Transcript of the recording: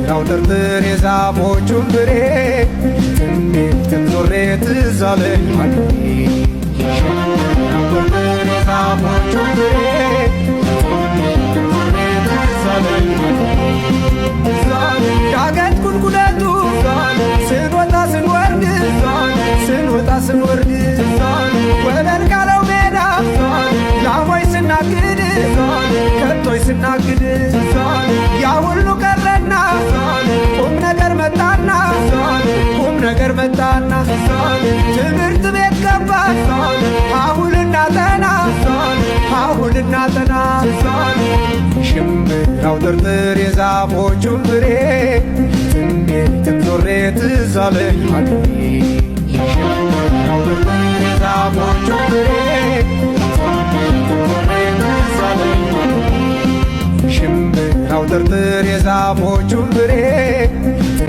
ሽምብራው ጥርጥር የዛፎቹን ፍሬ ትንቢትም ዞሬ ትዝ አለኝ ሀገሬ ሽምብራው ጥርጥር የዛፎቹን ፍሬ ትንቢትም ዞሬ ትዝ አለኝ ሀገሬ ዳገት ቁልቁለቱ ስንወጣ ስንወርድ ስንወጣ ስንወርድ ወለል ካለው ሜዳ ላሞች ስናግድ ከብቶች ስናግድ ያ ሁሉ ቀረና ቁም ነገር መጣና ቁም ነገር መጣና ትምህርት ቤት ገባን አሁልና ጠና አሁልና ጠና ሽምብራው ጥርጥር የዛፎቹን ፍሬ ትንቢትም ዞሬ ትዝ አለኝ ሀገሬ ሽምብራው ጥርጥር የዛፎቹን ፍሬ ትንቢትም ዞሬ ትዝ አለኝ ሀገሬ ሽምብራው ጥርጥር የዛፎቹን ፍሬ